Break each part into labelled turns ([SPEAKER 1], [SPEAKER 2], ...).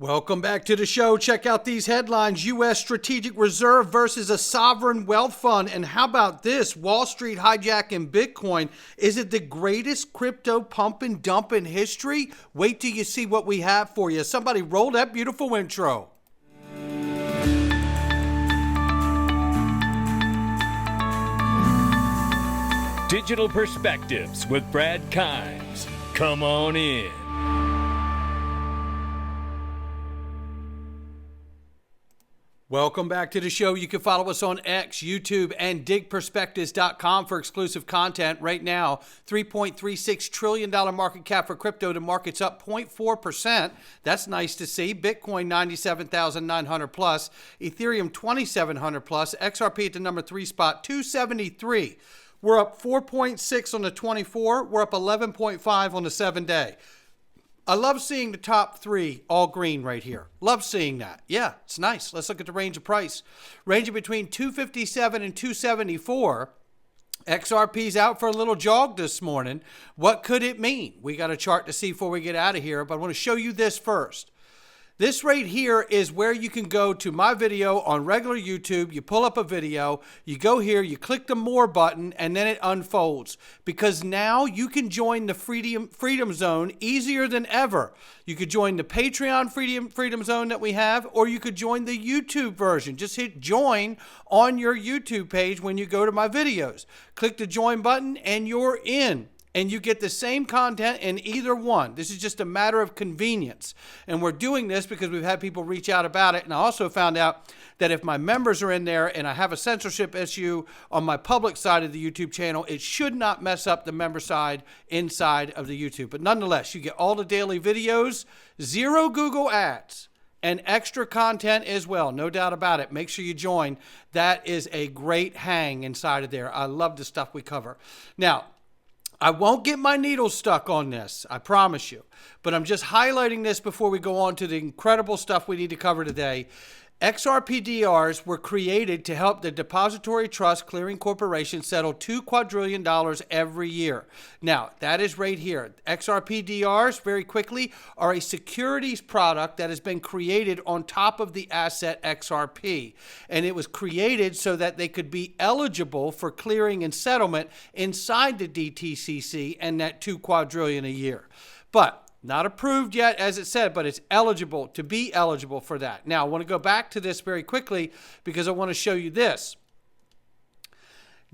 [SPEAKER 1] Welcome back to the show. Check out these headlines. U.S. Strategic Reserve versus a sovereign wealth fund. And how about this? Wall Street hijacking Bitcoin. Is it the greatest crypto pump and dump in history? Wait till you see what we have for you. Somebody roll that beautiful intro.
[SPEAKER 2] Digital Perspectives with Brad Kimes. Come on in.
[SPEAKER 1] Welcome back to the show. You can follow us on X, YouTube, and digperspectives.com for exclusive content. Right now, $3.36 trillion market cap for crypto. The market's up 0.4%. That's nice to see. Bitcoin, 97,900 plus. Ethereum, 2,700 plus. XRP at the number 3 spot, 273. We're up 4.6 on the 24. We're up 11.5 on the 7-day. I love seeing the top three all green right here. Love seeing that. Yeah, it's nice. Let's look at the range of price. Ranging between 257 and 274. XRP's out for a little jog this morning. What could it mean? We got a chart to see before we get out of here, but I want to show you this first. This right here is where you can go to my video on regular YouTube. You pull up a video, you go here, you click the more button, and then it unfolds. Because now you can join the Freedom Zone easier than ever. You could join the Patreon Freedom Zone that we have, or you could join the YouTube version. Just hit join on your YouTube page when you go to my videos. Click the join button and you're in. And you get the same content in either one. This is just a matter of convenience. And we're doing this because we've had people reach out about it. And I also found out that if my members are in there and I have a censorship issue on my public side of the YouTube channel, it should not mess up the member side inside of the YouTube. But nonetheless, you get all the daily videos, 0 Google ads, and extra content as well. No doubt about it. Make sure you join. That is a great hang inside of there. I love the stuff we cover. Now, I won't get my needle stuck on this, I promise you. But I'm just highlighting this before we go on to the incredible stuff we need to cover today. XRP-DRs were created to help the Depository Trust Clearing Corporation settle $2 quadrillion every year. Now, that is right here. XRP-DRs, very quickly, are a securities product that has been created on top of the asset XRP. And it was created so that they could be eligible for clearing and settlement inside the DTCC and that $2 quadrillion a year. But not approved yet, as it said, but it's eligible to be eligible for that. Now, I want to go back to this very quickly because I want to show you this.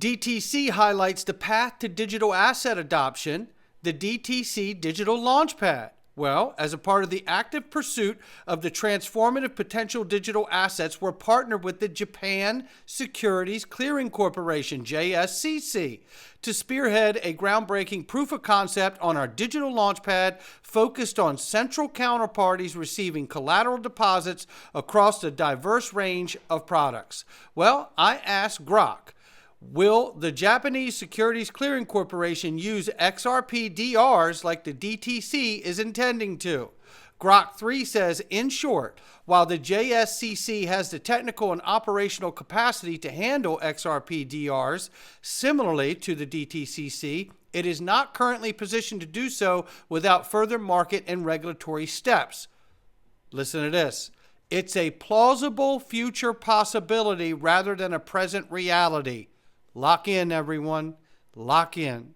[SPEAKER 1] DTC highlights the path to digital asset adoption, the DTC Digital Launchpad. Well, as a part of the active pursuit of the transformative potential digital assets, we're partnered with the Japan Securities Clearing Corporation, JSCC, to spearhead a groundbreaking proof of concept on our digital launchpad focused on central counterparties receiving collateral deposits across a diverse range of products. Well, I asked Grok, will the Japanese Securities Clearing Corporation use XRP-DRs like the DTC is intending to? Grok 3 says, in short, while the JSCC has the technical and operational capacity to handle XRP-DRs similarly to the DTCC, it is not currently positioned to do so without further market and regulatory steps. Listen to this. It's a plausible future possibility rather than a present reality. Lock in, everyone. Lock in.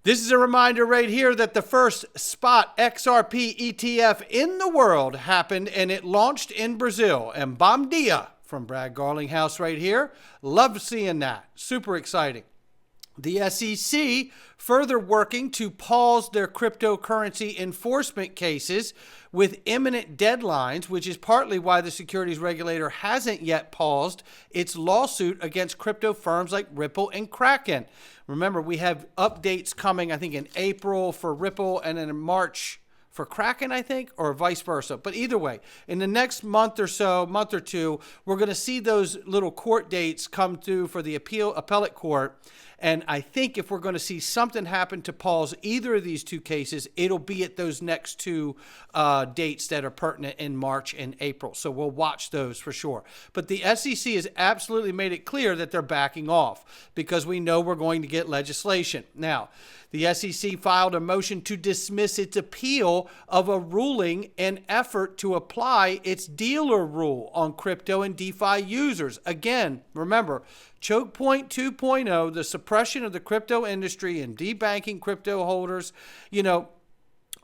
[SPEAKER 1] This is a reminder right here that the first spot XRP ETF in the world happened, and it launched in Brazil. And bom dia from Brad Garlinghouse right here. Love seeing that. Super exciting. The SEC further working to pause their cryptocurrency enforcement cases with imminent deadlines, which is partly why the securities regulator hasn't yet paused its lawsuit against crypto firms like Ripple and Kraken. Remember, we have updates coming, I think, in April for Ripple and then in March for Kraken, I think, or vice versa. But either way, in the next month or so, month or two, we're going to see those little court dates come through for the appellate court. And I think if we're going to see something happen to pause either of these two cases, it'll be at those next two dates that are pertinent in March and April. So we'll watch those for sure. But the SEC has absolutely made it clear that they're backing off because we know we're going to get legislation. Now, the SEC filed a motion to dismiss its appeal middle of a ruling and effort to apply its dealer rule on crypto and DeFi users. Again, remember, Choke Point 2.0, the suppression of the crypto industry and debanking crypto holders,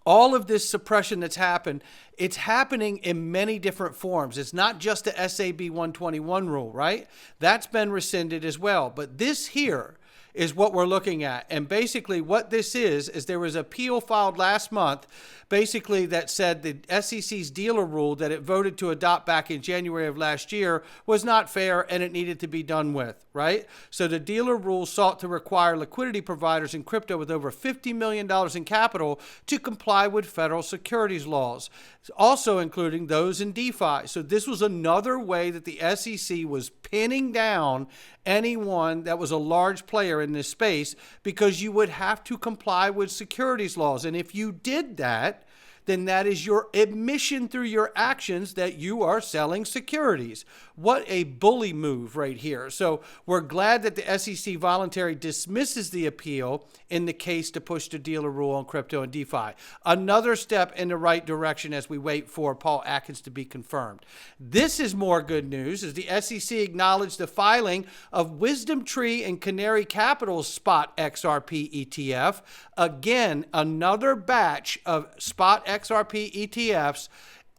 [SPEAKER 1] all of this suppression that's happened, it's happening in many different forms. It's not just the SAB 121 rule, right? That's been rescinded as well. But this here is what we're looking at. And basically what this is there was an appeal filed last month, basically that said the SEC's dealer rule that it voted to adopt back in January of last year was not fair and it needed to be done with, right? So the dealer rule sought to require liquidity providers in crypto with over $50 million in capital to comply with federal securities laws, also including those in DeFi. So this was another way that the SEC was pinning down anyone that was a large player in this space, because you would have to comply with securities laws. And if you did that, then that is your admission through your actions that you are selling securities. What a bully move right here. So we're glad that the SEC voluntarily dismisses the appeal in the case to push the dealer rule on crypto and DeFi. Another step in the right direction as we wait for Paul Atkins to be confirmed. This is more good news, as the SEC acknowledged the filing of Wisdom Tree and Canary Capital's spot XRP ETF. Again, another batch of spot XRP ETFs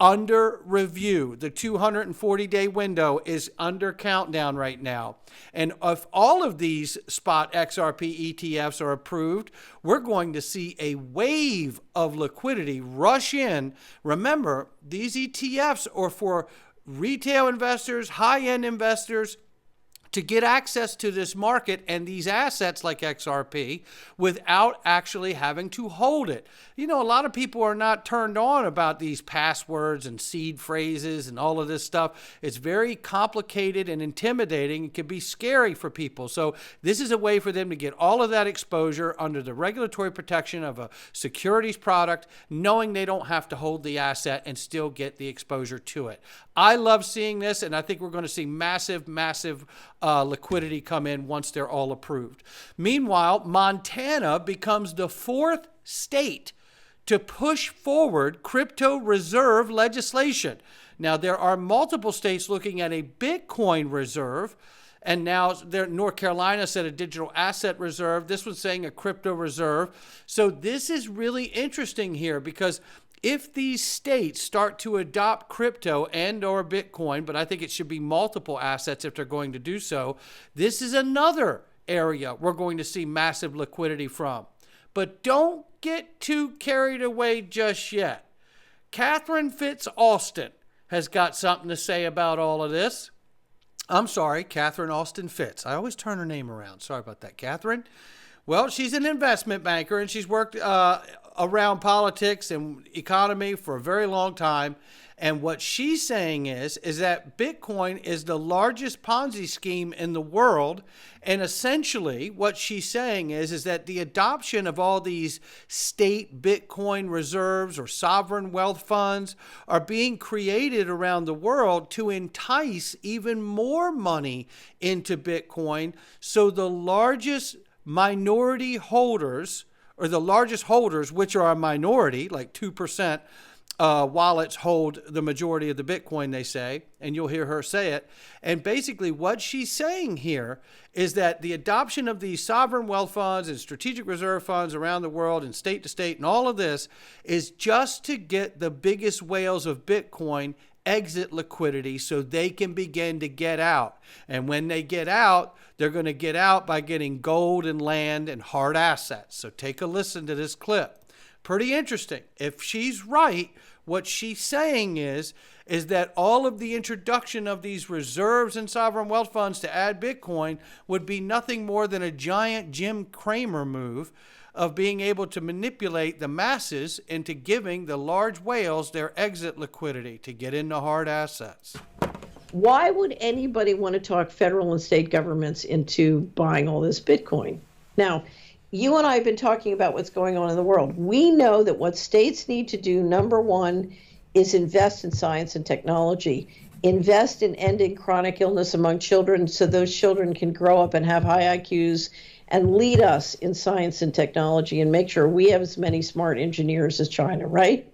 [SPEAKER 1] under review. The 240-day window is under countdown right now. And if all of these spot XRP ETFs are approved, we're going to see a wave of liquidity rush in. Remember, these ETFs are for retail investors, high-end investors, to get access to this market and these assets like XRP without actually having to hold it. A lot of people are not turned on about these passwords and seed phrases and all of this stuff. It's very complicated and intimidating. It can be scary for people. So this is a way for them to get all of that exposure under the regulatory protection of a securities product, knowing they don't have to hold the asset and still get the exposure to it. I love seeing this, and I think we're going to see massive liquidity come in once they're all approved. Meanwhile, Montana becomes the fourth state to push forward crypto reserve legislation. Now, there are multiple states looking at a Bitcoin reserve, and now North Carolina said a digital asset reserve. This one's saying a crypto reserve. So this is really interesting here, because if these states start to adopt crypto and or Bitcoin, but I think it should be multiple assets if they're going to do so, this is another area we're going to see massive liquidity from. But don't get too carried away just yet. Catherine Fitz-Austin has got something to say about all of this. I'm sorry, Catherine Austin Fitz. I always turn her name around. Sorry about that, Catherine. Well, she's an investment banker, and she's worked around politics and economy for a very long time. And what she's saying is that Bitcoin is the largest Ponzi scheme in the world. And essentially what she's saying is that the adoption of all these state Bitcoin reserves or sovereign wealth funds are being created around the world to entice even more money into Bitcoin. So the largest minority holders, or the largest holders, which are a minority, like 2%, wallets hold the majority of the Bitcoin, they say, and you'll hear her say it. And basically what she's saying here is that the adoption of these sovereign wealth funds and strategic reserve funds around the world and state to state and all of this is just to get the biggest whales of Bitcoin exit liquidity so they can begin to get out. And when they get out, they're going to get out by getting gold and land and hard assets. So take a listen to this clip. Pretty interesting. If she's right, what she's saying is that all of the introduction of these reserves and sovereign wealth funds to add Bitcoin would be nothing more than a giant Jim Cramer move of being able to manipulate the masses into giving the large whales their exit liquidity to get into hard assets.
[SPEAKER 3] Why would anybody want to talk federal and state governments into buying all this Bitcoin? Now, you and I have been talking about what's going on in the world. We know that what states need to do, number one, is invest in science and technology. Invest in ending chronic illness among children so those children can grow up and have high IQs and lead us in science and technology and make sure we have as many smart engineers as China, right?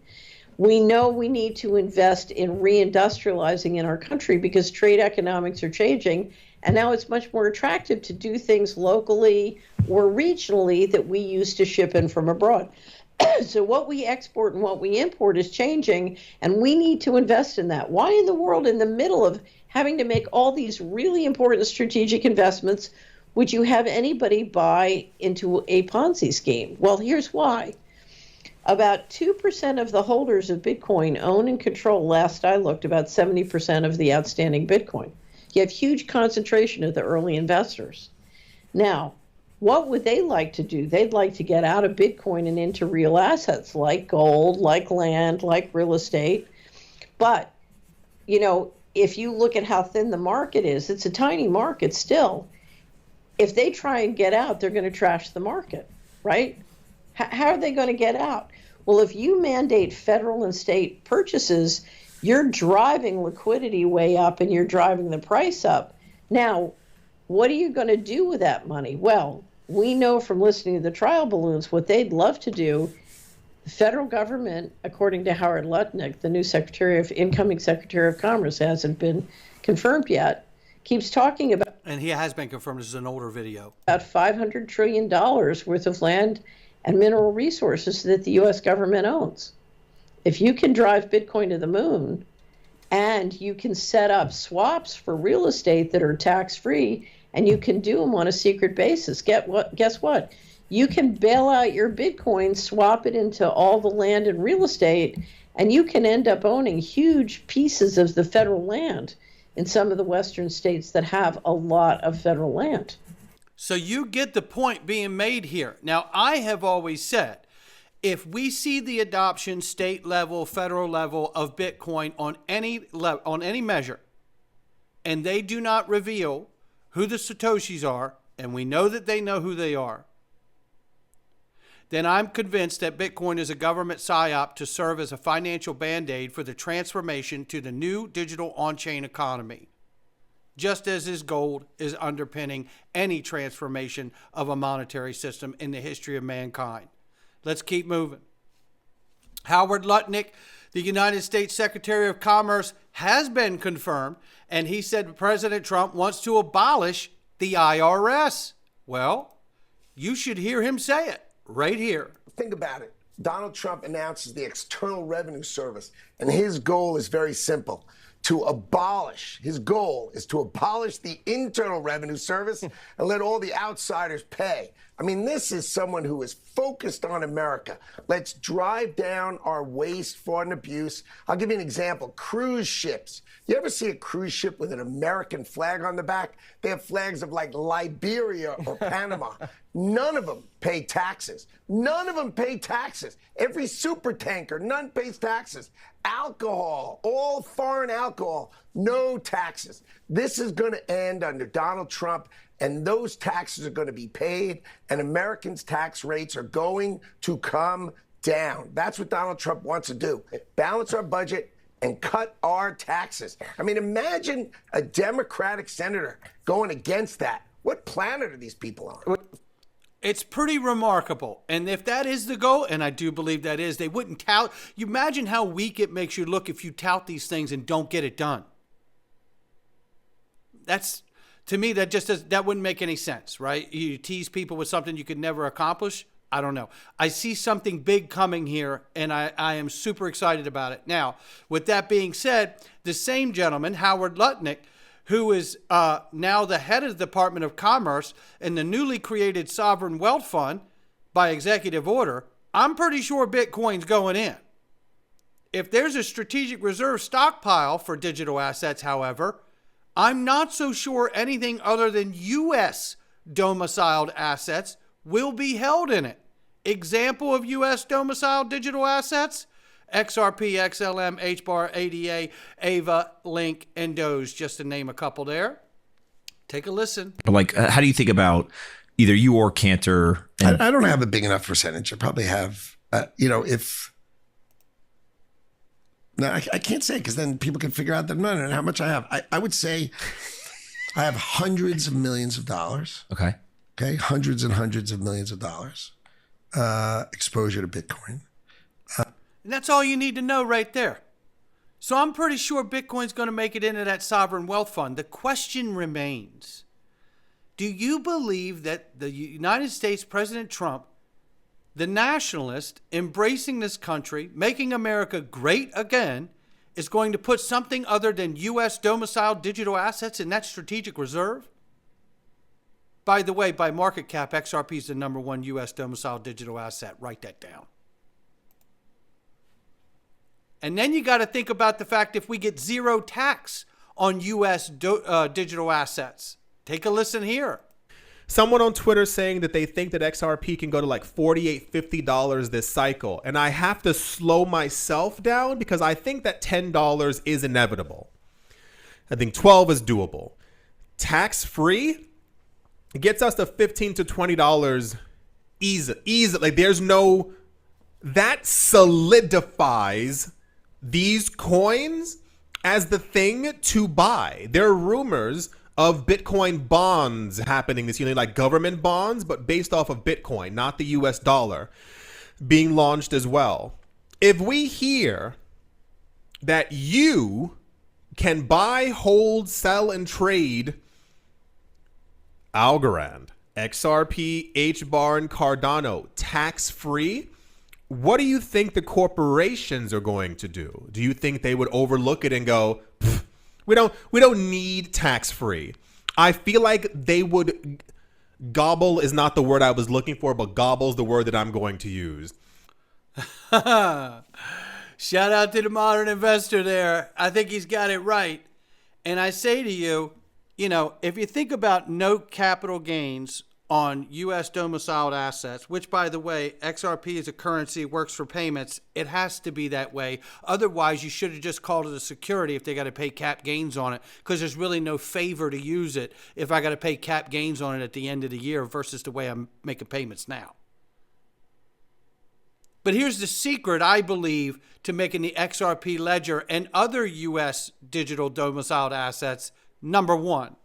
[SPEAKER 3] We know we need to invest in reindustrializing in our country because trade economics are changing. And now it's much more attractive to do things locally or regionally that we used to ship in from abroad. So what we export and what we import is changing, and we need to invest in that. Why in the world, in the middle of having to make all these really important strategic investments, would you have anybody buy into a Ponzi scheme? Well, here's why. About 2% of the holders of Bitcoin own and control, last I looked, about 70% of the outstanding Bitcoin. You have huge concentration of the early investors. Now, what would they like to do? They'd like to get out of Bitcoin and into real assets like gold, like land, like real estate. But, you know, if you look at how thin the market is, it's a tiny market still. If they try and get out, they're going to trash the market, right? How are they going to get out? Well, if you mandate federal and state purchases, you're driving liquidity way up and you're driving the price up. Now, what are you going to do with that money? Well, we know from listening to the trial balloons what they'd love to do. The federal government, according to Howard Lutnick, the new incoming Secretary of Commerce, hasn't been confirmed yet, keeps talking about.
[SPEAKER 1] And he has been confirmed. This is an older video.
[SPEAKER 3] About $500 trillion worth of land and mineral resources that the U.S. government owns. If you can drive Bitcoin to the moon and you can set up swaps for real estate that are tax-free and you can do them on a secret basis, guess what? You can bail out your Bitcoin, swap it into all the land and real estate, and you can end up owning huge pieces of the federal land in some of the western states that have a lot of federal land.
[SPEAKER 1] So you get the point being made here. Now, I have always said, if we see the adoption state level, federal level of Bitcoin on any measure, and they do not reveal who the Satoshis are, and we know that they know who they are, then I'm convinced that Bitcoin is a government psyop to serve as a financial band-aid for the transformation to the new digital on-chain economy, just as his gold is underpinning any transformation of a monetary system in the history of mankind. Let's keep moving. Howard Lutnick, the United States Secretary of Commerce, has been confirmed, and he said President Trump wants to abolish the IRS. Well, you should hear him say it right here.
[SPEAKER 4] Think about it. Donald Trump announces the External Revenue Service, and his goal is very simple. His goal is to abolish the Internal Revenue Service and let all the outsiders pay. I mean, this is someone who is focused on America. Let's drive down our waste, fraud, and abuse. I'll give you an example. Cruise ships. You ever see a cruise ship with an American flag on the back? They have flags of like Liberia or Panama. None of them pay taxes. None of them pay taxes. Every super tanker, none pays taxes. Alcohol, all foreign alcohol, no taxes. This is going to end under Donald Trump, and those taxes are going to be paid, and Americans' tax rates are going to come down. That's what Donald Trump wants to do. Balance our budget and cut our taxes. I mean, imagine a Democratic senator going against that. What planet are these people on?
[SPEAKER 1] It's pretty remarkable. And if that is the goal, and I do believe that is, they wouldn't tout. You imagine how weak it makes you look if you tout these things and don't get it done. That's, to me, that wouldn't make any sense, right? You tease people with something you could never accomplish. I don't know. I see something big coming here, and I am super excited about it. Now, with that being said, the same gentleman, Howard Lutnick, who is now the head of the Department of Commerce in the newly created Sovereign Wealth Fund by executive order, I'm pretty sure Bitcoin's going in. If there's a strategic reserve stockpile for digital assets, however, I'm not so sure anything other than U.S. domiciled assets will be held in it. Example of U.S. domiciled digital assets? XRP, XLM, HBAR, ADA, AVA, Link, and Doge, just to name a couple there. Take a listen.
[SPEAKER 5] Like, how do you think about either you or Cantor?
[SPEAKER 6] I don't have a big enough percentage. I probably have, no, I can't say because then people can figure out the money and how much I have. I would say I have hundreds of millions of dollars.
[SPEAKER 5] Okay.
[SPEAKER 6] Okay. Hundreds and hundreds of millions of dollars exposure to Bitcoin.
[SPEAKER 1] And that's all you need to know right there. So I'm pretty sure Bitcoin's going to make it into that sovereign wealth fund. The question remains, do you believe that the United States President Trump, the nationalist, embracing this country, making America great again, is going to put something other than U.S. domiciled digital assets in that strategic reserve? By the way, by market cap, XRP is the number one U.S. domiciled digital asset. Write that down. And then you got to think about the fact if we get zero tax on U.S. digital assets. Take a listen here.
[SPEAKER 7] Someone on Twitter saying that they think that XRP can go to like $48, $50 this cycle. And I have to slow myself down because I think that $10 is inevitable. I think 12 is doable. Tax-free, it gets us to $15 to $20 easy. Like there's no, that solidifies these coins as the thing to buy. There are rumors of Bitcoin bonds happening this year, like government bonds, but based off of Bitcoin, not the US dollar, being launched as well. If we hear that you can buy, hold, sell, and trade Algorand, XRP, HBAR, and Cardano tax-free, what do you think the corporations are going to do? Do you think they would overlook it and go, we don't need tax-free? I feel like they would, gobble is not the word I was looking for, but gobble's the word that I'm going to use.
[SPEAKER 1] Shout out to the modern investor there. I think he's got it right. And I say to you, if you think about no capital gains on U.S. domiciled assets, which, by the way, XRP is a currency, works for payments. It has to be that way. Otherwise, you should have just called it a security if they got to pay cap gains on it, because there's really no favor to use it if I got to pay cap gains on it at the end of the year versus the way I'm making payments now. But here's the secret, I believe, to making the XRP ledger and other U.S. digital domiciled assets. Number one,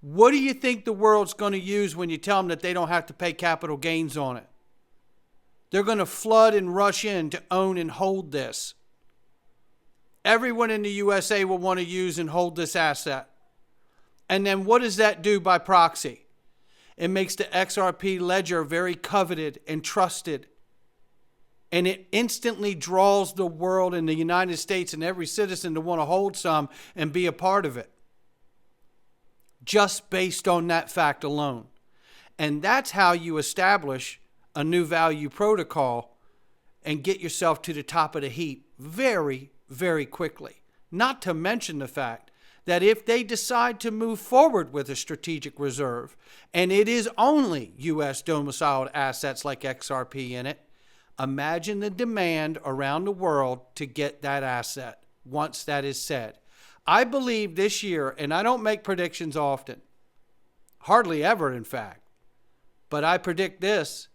[SPEAKER 1] what do you think the world's going to use when you tell them that they don't have to pay capital gains on it? They're going to flood and rush in to own and hold this. Everyone in the USA will want to use and hold this asset. And then what does that do by proxy? It makes the XRP ledger very coveted and trusted. And it instantly draws the world and the United States and every citizen to want to hold some and be a part of it, just based on that fact alone. And that's how you establish a new value protocol and get yourself to the top of the heap very, very quickly. Not to mention the fact that if they decide to move forward with a strategic reserve, and it is only U.S. domiciled assets like XRP in it, imagine the demand around the world to get that asset once that is said. I believe this year, and I don't make predictions often, hardly ever in fact, but I predict this.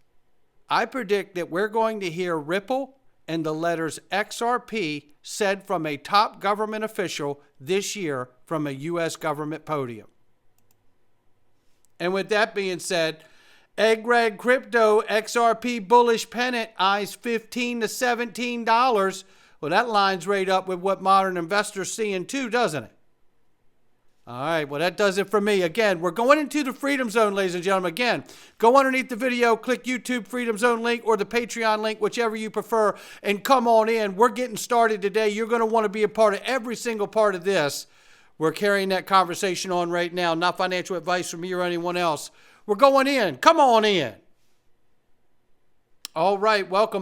[SPEAKER 1] I predict that we're going to hear Ripple and the letters XRP said from a top government official this year from a U.S. government podium. And with that being said, Egg Rag Crypto XRP bullish pennant eyes $15 to $17. Well, that lines right up with what modern investors seeing too, doesn't it? All right, well, that does it for me. Again, we're going into the Freedom Zone, ladies and gentlemen. Again, go underneath the video, click YouTube Freedom Zone link or the Patreon link, whichever you prefer, and come on in. We're getting started today. You're going to want to be a part of every single part of this. We're carrying that conversation on right now. Not financial advice from me or anyone else. We're going in. Come on in. All right, welcome.